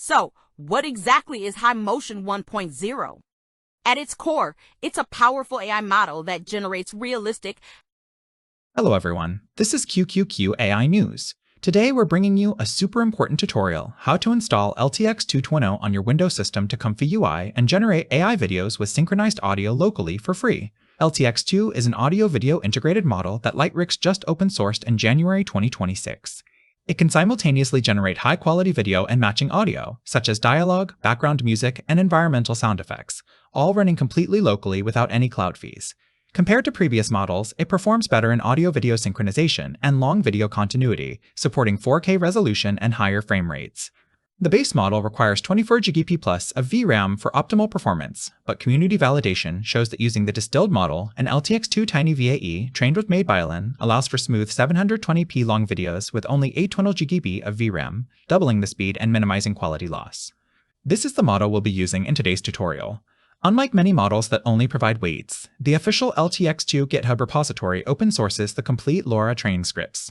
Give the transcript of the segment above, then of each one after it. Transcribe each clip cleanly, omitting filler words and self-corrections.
So, what exactly is HiMotion 1.0? At its core, it's a powerful AI model that generates realistic. Hello everyone, this is QQQ AI News. Today we're bringing you a super important tutorial, how to install LTX 2.0 on your Windows system to ComfyUI and generate AI videos with synchronized audio locally for free. LTX-2 is an audio-video integrated model that Lightricks just open-sourced in January 2026. It can simultaneously generate high-quality video and matching audio, such as dialogue, background music, and environmental sound effects, all running completely locally without any cloud fees. Compared to previous models, it performs better in audio-video synchronization and long video continuity, supporting 4K resolution and higher frame rates. The base model requires 24GB+ of VRAM for optimal performance, but community validation shows that using the distilled model, an LTX-2 Tiny VAE trained with made violin allows for smooth 720p long videos with only 820GB of VRAM, doubling the speed and minimizing quality loss. This is the model we'll be using in today's tutorial. Unlike many models that only provide weights, the official LTX-2 GitHub repository open sources the complete LoRA training scripts.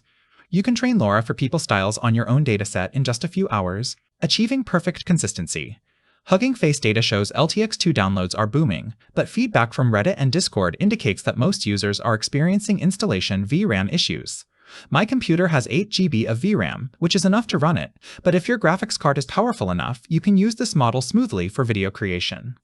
You can train LoRA for people styles on your own dataset in just a few hours, achieving perfect consistency. Hugging Face data shows LTX-2 downloads are booming, but feedback from Reddit and Discord indicates that most users are experiencing installation VRAM issues. My computer has 8GB of VRAM, which is enough to run it, but if your graphics card is powerful enough, you can use this model smoothly for video creation.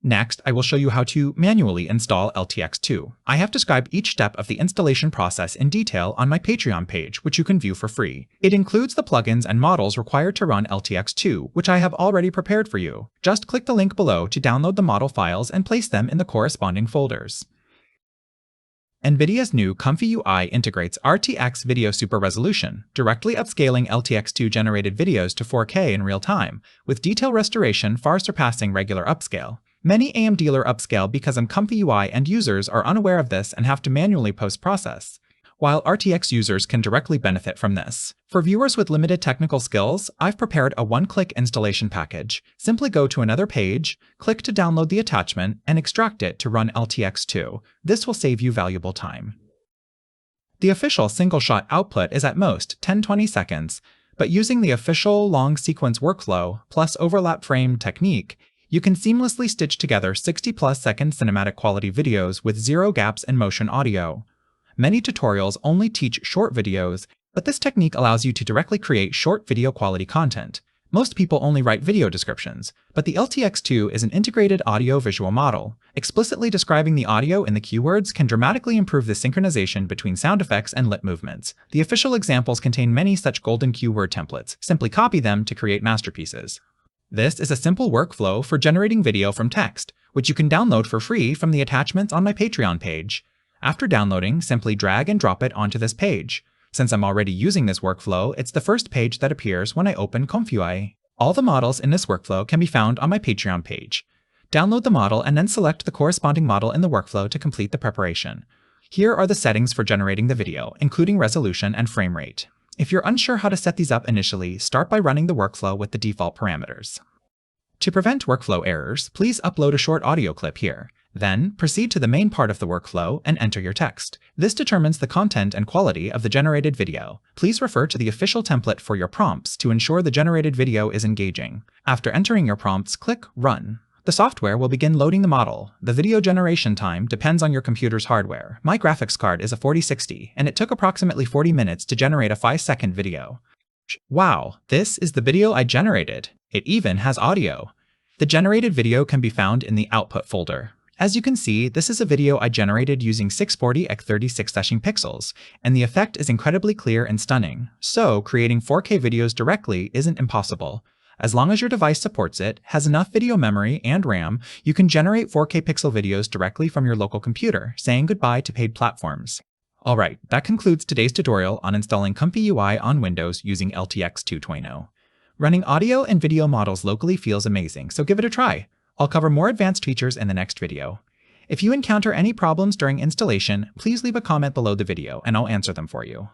Next, I will show you how to manually install LTX-2. I have described each step of the installation process in detail on my Patreon page, which you can view for free. It includes the plugins and models required to run LTX-2, which I have already prepared for you. Just click the link below to download the model files and place them in the corresponding folders. NVIDIA's new ComfyUI integrates RTX video super resolution, directly upscaling LTX-2 generated videos to 4K in real time, with detail restoration far surpassing regular upscale. Many AMD upscale because ComfyUI end users are unaware of this and have to manually post-process, while RTX users can directly benefit from this. For viewers with limited technical skills, I've prepared a one-click installation package. Simply go to another page, click to download the attachment, and extract it to run LTX-2. This will save you valuable time. The official single-shot output is at most 10-20 seconds, but using the official long sequence workflow plus overlap frame technique, you can seamlessly stitch together 60+ second cinematic quality videos with zero gaps in motion audio. Many tutorials only teach short videos, but this technique allows you to directly create short video quality content. Most people only write video descriptions, but the LTX-2 is an integrated audio-visual model. Explicitly describing the audio in the keywords can dramatically improve the synchronization between sound effects and lip movements. The official examples contain many such golden keyword templates. Simply copy them to create masterpieces. This is a simple workflow for generating video from text, which you can download for free from the attachments on my Patreon page. After downloading, simply drag and drop it onto this page. Since I'm already using this workflow, it's the first page that appears when I open ComfyUI. All the models in this workflow can be found on my Patreon page. Download the model and then select the corresponding model in the workflow to complete the preparation. Here are the settings for generating the video, including resolution and frame rate. If you're unsure how to set these up initially, start by running the workflow with the default parameters. To prevent workflow errors, please upload a short audio clip here. Then, proceed to the main part of the workflow and enter your text. This determines the content and quality of the generated video. Please refer to the official template for your prompts to ensure the generated video is engaging. After entering your prompts, click Run. The software will begin loading the model. The video generation time depends on your computer's hardware. My graphics card is a 4060, and it took approximately 40 minutes to generate a 5-second video. Wow, this is the video I generated. It even has audio. The generated video can be found in the Output folder. As you can see, this is a video I generated using 640x36 pixels, and the effect is incredibly clear and stunning. So, creating 4K videos directly isn't impossible. As long as your device supports it, has enough video memory and RAM, you can generate 4K pixel videos directly from your local computer, saying goodbye to paid platforms. Alright, that concludes today's tutorial on installing ComfyUI on Windows using LTX 2.0. Running audio and video models locally feels amazing, so give it a try. I'll cover more advanced features in the next video. If you encounter any problems during installation, please leave a comment below the video and I'll answer them for you.